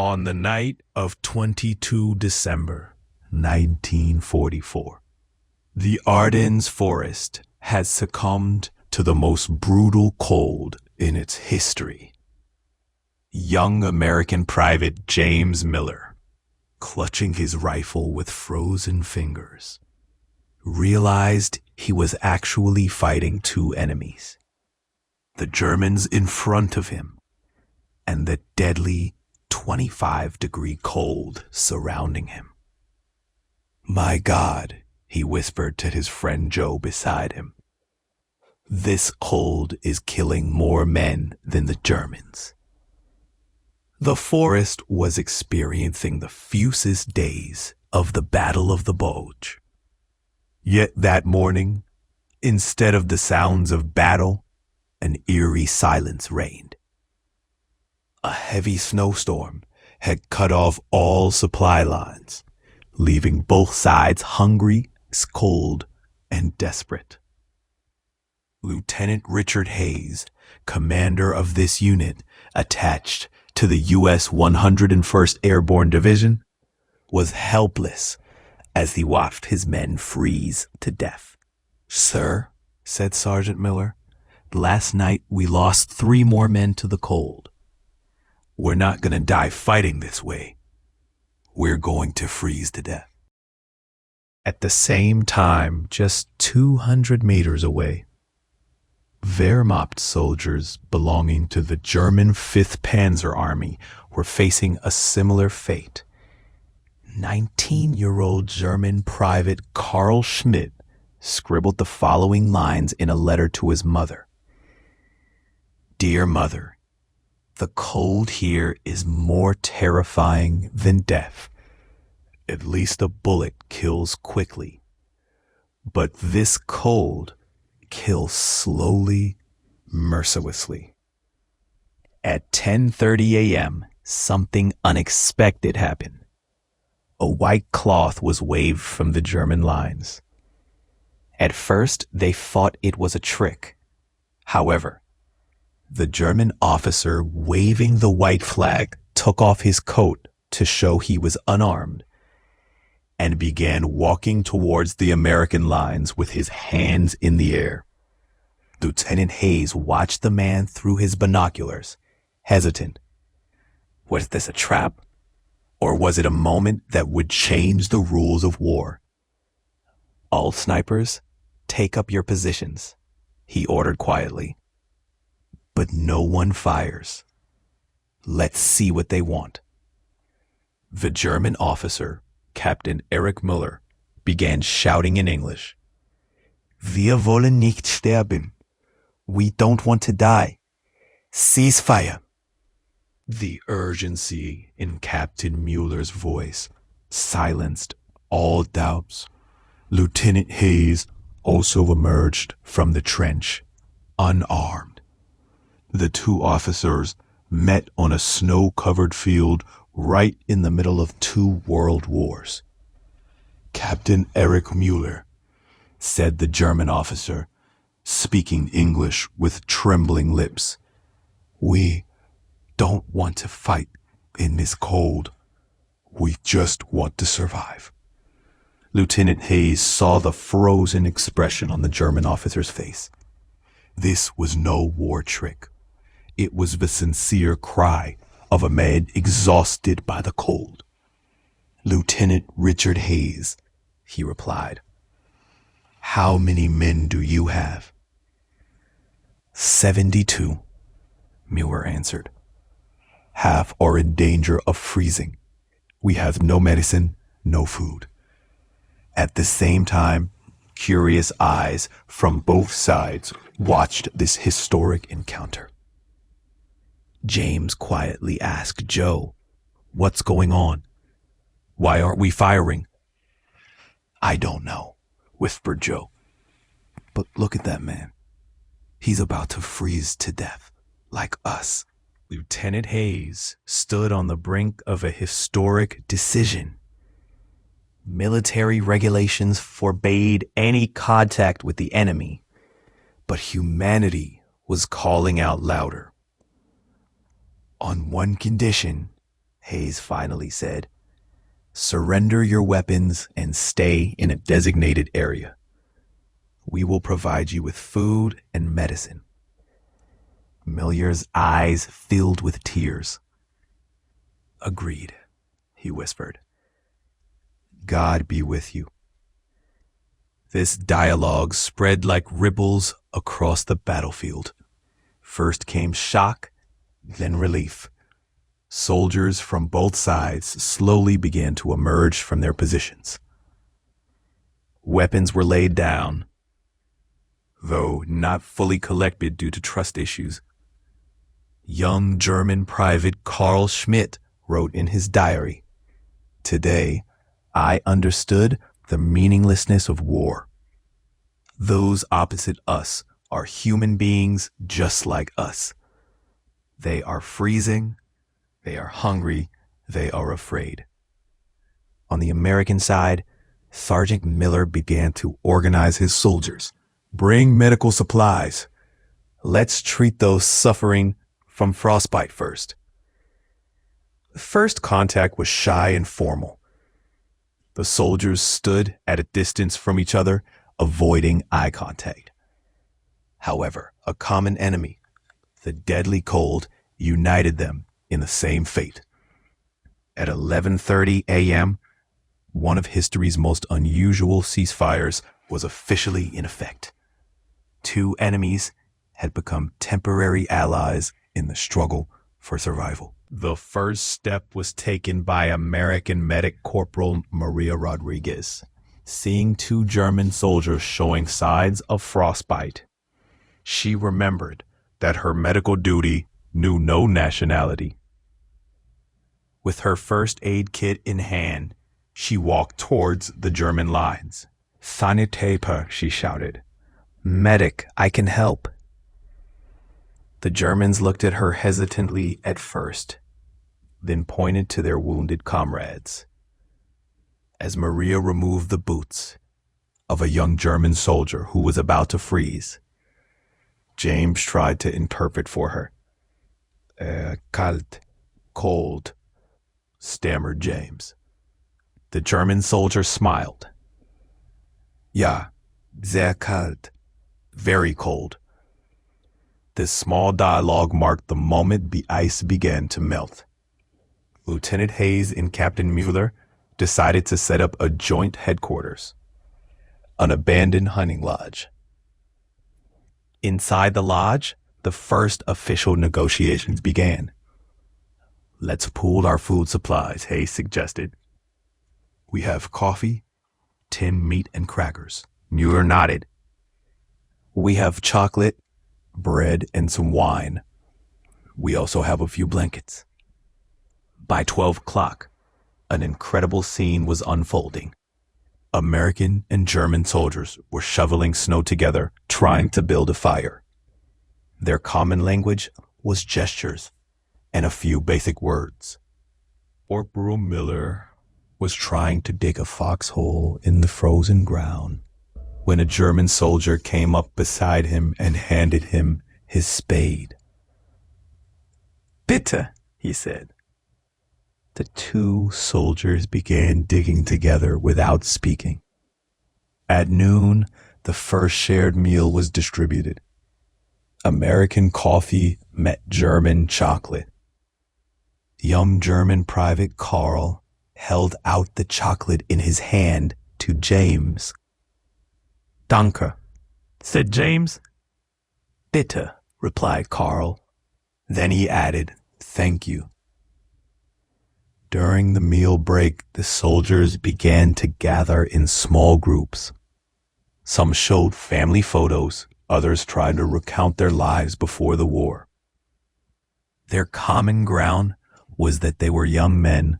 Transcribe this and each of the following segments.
On the night of 22 December 1944, the Ardennes Forest had succumbed to the most brutal cold in its history. Young American Private James Miller, clutching his rifle with frozen fingers, realized he was actually fighting two enemies: the Germans in front of him and the deadly 25-degree cold surrounding him. "My God," he whispered to his friend Joe beside him, "this cold is killing more men than the Germans." The forest was experiencing the fiercest days of the Battle of the Bulge. Yet that morning, instead of the sounds of battle, an eerie silence reigned. A heavy snowstorm had cut off all supply lines, leaving both sides hungry, cold, and desperate. Lieutenant Richard Hayes, commander of this unit attached to the U.S. 101st Airborne Division, was helpless as he watched his men freeze to death. "Sir," said Sergeant Miller, "last night we lost 3 more men to the cold. We're not going to die fighting this way. We're going to freeze to death." At the same time, just 200 meters away, Wehrmacht soldiers belonging to the German 5th Panzer Army were facing a similar fate. 19-year-old German Private Karl Schmidt scribbled the following lines in a letter to his mother. "Dear Mother, the cold here is more terrifying than death. At least a bullet kills quickly. But this cold kills slowly, mercilessly." At 10:30 a.m., something unexpected happened. A white cloth was waved from the German lines. At first, they thought it was a trick. However, the German officer waving the white flag took off his coat to show he was unarmed and began walking towards the American lines with his hands in the air. Lieutenant Hayes watched the man through his binoculars, hesitant. Was this a trap? Or was it a moment that would change the rules of war? "All snipers, take up your positions," he ordered quietly. But no one fires. "Let's see what they want." The German officer, Captain Erich Müller, began shouting in English, "Wir wollen nicht sterben. We don't want to die. Ceasefire." The urgency in Captain Müller's voice silenced all doubts. Lieutenant Hayes also emerged from the trench, unarmed. The two officers met on a snow-covered field right in the middle of 2 world wars. "Captain Erich Müller," said the German officer, speaking English with trembling lips, "we don't want to fight in this cold. We just want to survive." Lieutenant Hayes saw the frozen expression on the German officer's face. This was no war trick. It was the sincere cry of a man exhausted by the cold. "Lieutenant Richard Hayes," he replied. "How many men do you have?" 72, Müller answered. "Half are in danger of freezing. We have no medicine, no food." At the same time, curious eyes from both sides watched this historic encounter. James quietly asked Joe, "What's going on? Why aren't we firing?" "I don't know," whispered Joe. "But look at that man. He's about to freeze to death, like us." Lieutenant Hayes stood on the brink of a historic decision. Military regulations forbade any contact with the enemy, but humanity was calling out louder. On one condition, Hayes finally said. Surrender your weapons and stay in a designated area. We will provide you with food and medicine. Millier's eyes filled with tears. Agreed, he whispered. God be with you. This dialogue spread like ripples across the battlefield. First came shock, then relief. Soldiers from both sides slowly began to emerge from their positions. Weapons were laid down, though not fully collected due to trust issues. Young German Private Carl Schmidt wrote in his diary, "Today, I understood the meaninglessness of war. Those opposite us are human beings just like us. They are freezing, they are hungry, they are afraid." On the American side, Sergeant Miller began to organize his soldiers. Bring medical supplies. Let's treat those suffering from frostbite first. First contact was shy and formal. The soldiers stood at a distance from each other, avoiding eye contact. However, a common enemy, the deadly cold, united them in the same fate. At 11:30 a.m., one of history's most unusual ceasefires was officially in effect. Two enemies had become temporary allies in the struggle for survival. The first step was taken by American Medic Corporal Maria Rodriguez. Seeing two German soldiers showing signs of frostbite, she remembered that her medical duty knew no nationality. With her first aid kit in hand, she walked towards the German lines. "Sanitäter," she shouted. "Medic, I can help." The Germans looked at her hesitantly at first, then pointed to their wounded comrades. As Maria removed the boots of a young German soldier who was about to freeze, James tried to interpret for her. Kalt, cold, stammered James. The German soldier smiled. Ja, sehr kalt, very cold. This small dialogue marked the moment the ice began to melt. Lieutenant Hayes and Captain Mueller decided to set up a joint headquarters, an abandoned hunting lodge. Inside the lodge, the first official negotiations began. "Let's pool our food supplies," Hayes suggested. "We have coffee, tinned meat, and crackers." Mueller nodded. "We have chocolate, bread, and some wine. We also have a few blankets." By 12 o'clock, an incredible scene was unfolding. American and German soldiers were shoveling snow together, trying to build a fire. Their common language was gestures and a few basic words. Corporal Miller was trying to dig a foxhole in the frozen ground when a German soldier came up beside him and handed him his spade. "Bitte," he said. The two soldiers began digging together without speaking. At noon, the first shared meal was distributed. American coffee met German chocolate. Young German Private Carl held out the chocolate in his hand to James. "Danke," said James. "Bitte," replied Carl. Then he added, "Thank you." During the meal break, the soldiers began to gather in small groups. Some showed family photos, others tried to recount their lives before the war. Their common ground was that they were young men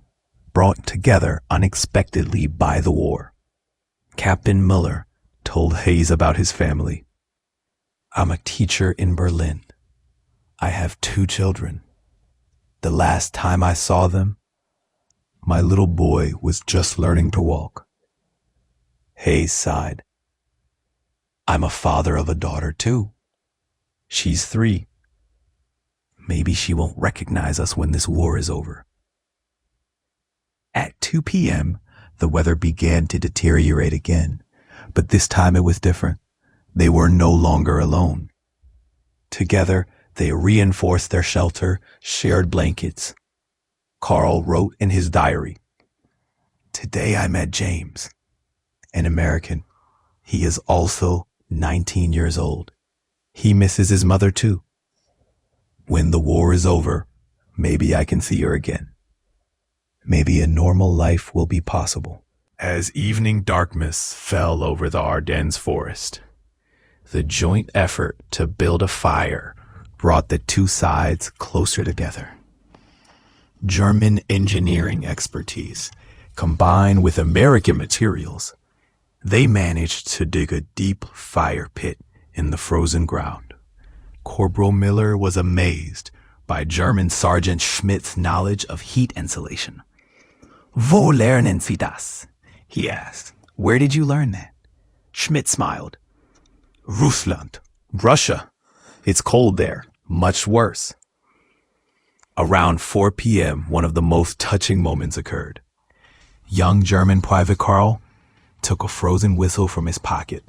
brought together unexpectedly by the war. Captain Miller told Hayes about his family. "I'm a teacher in Berlin. I have 2 children. The last time I saw them, my little boy was just learning to walk." Hayes sighed. "I'm a father of a daughter too. She's 3. Maybe she won't recognize us when this war is over." 2 p.m., the weather began to deteriorate again, but this time it was different. They were no longer alone. Together, they reinforced their shelter, shared blankets. Carl wrote in his diary, "Today I met James, an American. He is also 19 years old. He misses his mother too. When the war is over, maybe I can see her again. Maybe a normal life will be possible." As evening darkness fell over the Ardennes Forest, the joint effort to build a fire brought the two sides closer together. German engineering expertise combined with American materials, they managed to dig a deep fire pit in the frozen ground. Corporal Miller was amazed by German Sergeant Schmidt's knowledge of heat insulation. "Wo lernen Sie das?" he asked. "Where did you learn that?" Schmidt smiled. "Russland, Russia. It's cold there, much worse." Around 4 p.m., one of the most touching moments occurred. Young German Private Carl took a frozen whistle from his pocket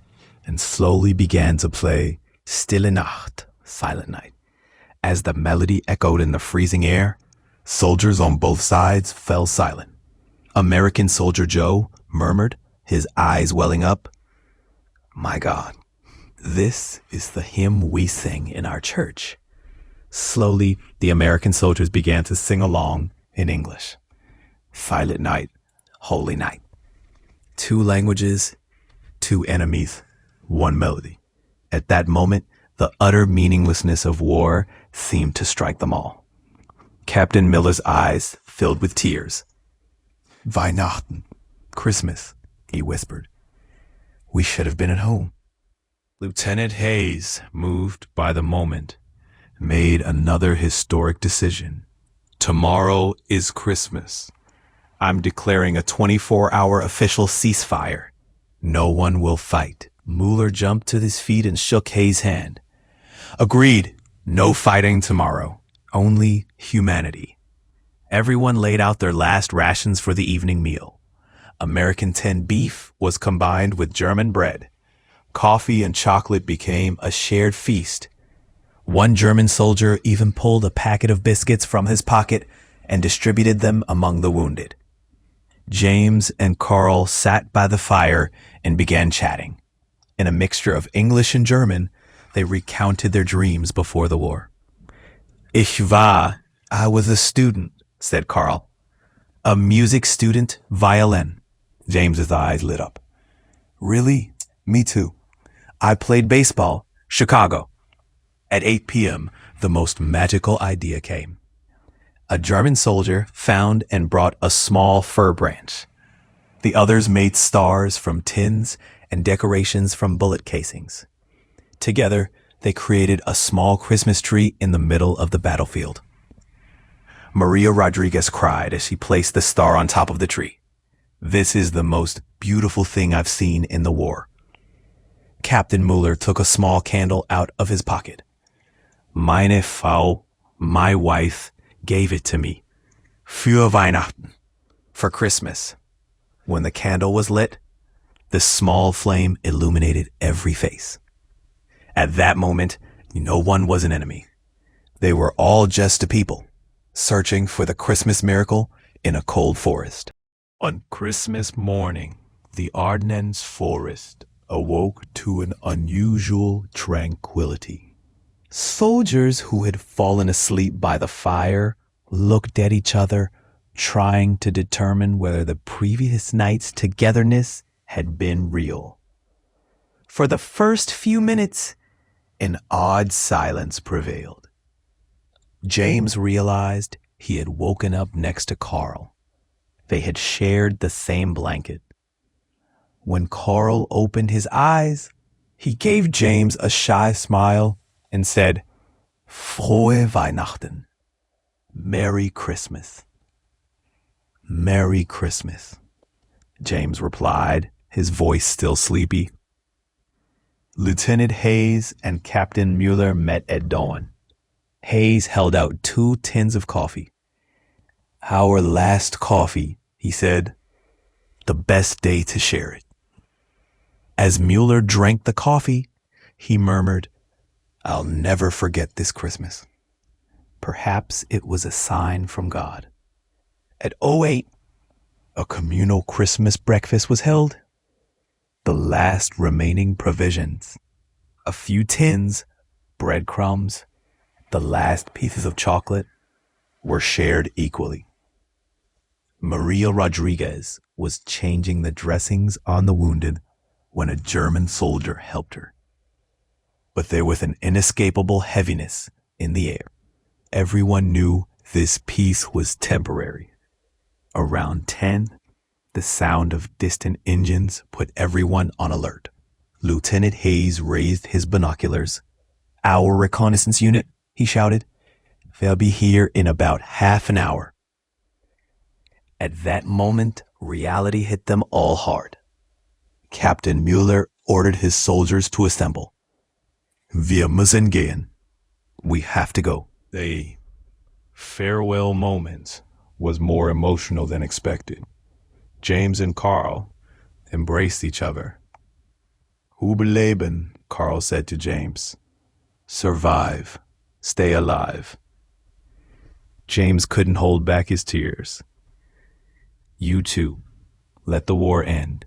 and slowly began to play Stille Nacht, Silent Night. As the melody echoed in the freezing air, soldiers on both sides fell silent. American Soldier Joe murmured, his eyes welling up, "My God, this is the hymn we sing in our church." Slowly, the American soldiers began to sing along in English. Silent night, holy night. 2 languages, 2 enemies, 1 melody. At that moment, the utter meaninglessness of war seemed to strike them all. Captain Miller's eyes filled with tears. "Weihnachten, Christmas," he whispered. "We should have been at home." Lieutenant Hayes, moved by the moment, made another historic decision. "Tomorrow is Christmas. I'm declaring a 24-hour official ceasefire. No one will fight." Mueller jumped to his feet and shook Hayes' hand. "Agreed. No fighting tomorrow. Only humanity." Everyone laid out their last rations for the evening meal. American tinned beef was combined with German bread. Coffee and chocolate became a shared feast. One German soldier even pulled a packet of biscuits from his pocket and distributed them among the wounded. James and Carl sat by the fire and began chatting. In a mixture of English and German, they recounted their dreams before the war. I was a student," said Carl. "A music student, violin." James's eyes lit up. "Really? Me too. I played baseball, Chicago." At 8 p.m., the most magical idea came. A German soldier found and brought a small fir branch. The others made stars from tins and decorations from bullet casings. Together, they created a small Christmas tree in the middle of the battlefield. Maria Rodriguez cried as she placed the star on top of the tree. "This is the most beautiful thing I've seen in the war." Captain Mueller took a small candle out of his pocket. "Meine Frau, my wife, gave it to me. Für Weihnachten, for Christmas." When the candle was lit, the small flame illuminated every face. At that moment, no one was an enemy. They were all just a people, searching for the Christmas miracle in a cold forest. On Christmas morning, the Ardennes Forest awoke to an unusual tranquility. Soldiers who had fallen asleep by the fire looked at each other, trying to determine whether the previous night's togetherness had been real. For the first few minutes, an odd silence prevailed. James realized he had woken up next to Carl. They had shared the same blanket. When Carl opened his eyes, he gave James a shy smile and said, "Frohe Weihnachten. Merry Christmas." "Merry Christmas," James replied, his voice still sleepy. Lieutenant Hayes and Captain Mueller met at dawn. Hayes held out 2 tins of coffee. "Our last coffee," he said, the best day to share it. As Mueller drank the coffee, he murmured, "I'll never forget this Christmas." Perhaps it was a sign from God. At 08, a communal Christmas breakfast was held. The last remaining provisions, a few tins, breadcrumbs, the last pieces of chocolate, were shared equally. Maria Rodriguez was changing the dressings on the wounded when a German soldier helped her. But there was an inescapable heaviness in the air. Everyone knew this peace was temporary. Around 10, the sound of distant engines put everyone on alert. Lieutenant Hayes raised his binoculars. "Our reconnaissance unit," he shouted. "They'll be here in about half an hour." At that moment, reality hit them all hard. Captain Mueller ordered his soldiers to assemble. "Wir müssen gehen." We have to go. The farewell moment was more emotional than expected. James and Carl embraced each other. "Überleben," Carl said to James. "Survive. Stay alive." James couldn't hold back his tears. "You too. Let the war end.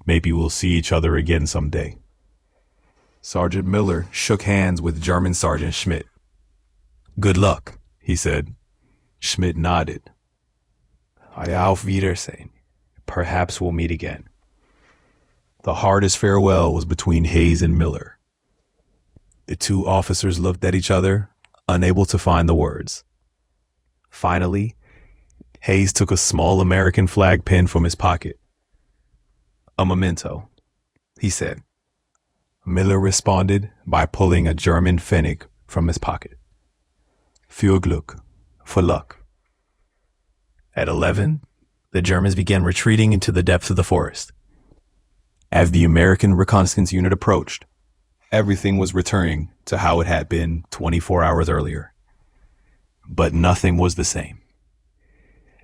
Maybe we'll see each other again someday." Sergeant Miller shook hands with German Sergeant Schmidt. "Good luck," he said. Schmidt nodded. "Auf Wiedersehen. Perhaps we'll meet again." The hardest farewell was between Hayes and Miller. The two officers looked at each other, unable to find the words. Finally, Hayes took a small American flag pin from his pocket. "A memento," he said. Miller responded by pulling a German Pfennig from his pocket. "Für Glück," for luck. At 11, the Germans began retreating into the depths of the forest. As the American reconnaissance unit approached, everything was returning to how it had been 24 hours earlier. But nothing was the same.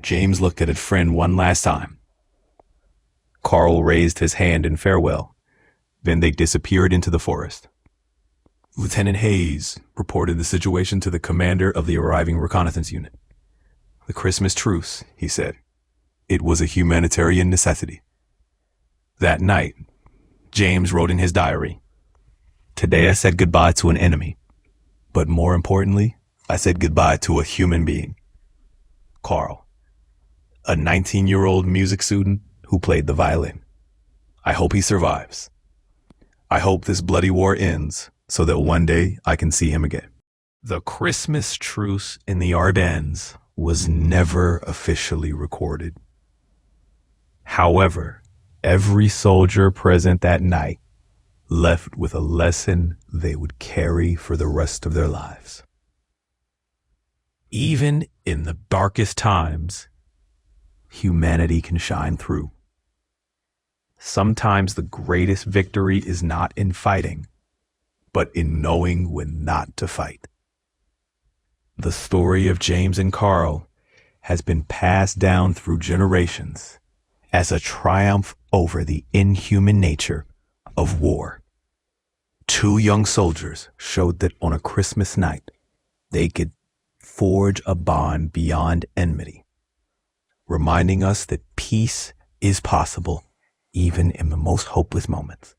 James looked at his friend one last time. Carl raised his hand in farewell. Then they disappeared into the forest. Lieutenant Hayes reported the situation to the commander of the arriving reconnaissance unit. "The Christmas truce," he said. "It was a humanitarian necessity." That night, James wrote in his diary, "Today I said goodbye to an enemy, but more importantly, I said goodbye to a human being. Carl, a 19-year-old music student who played the violin. I hope he survives. I hope this bloody war ends so that one day I can see him again." The Christmas truce in the Ardennes was never officially recorded. However, every soldier present that night left with a lesson they would carry for the rest of their lives. Even in the darkest times, humanity can shine through. Sometimes the greatest victory is not in fighting, but in knowing when not to fight. The story of James and Carl has been passed down through generations as a triumph over the inhuman nature of war. Two young soldiers showed that on a Christmas night, they could forge a bond beyond enmity, reminding us that peace is possible even in the most hopeless moments.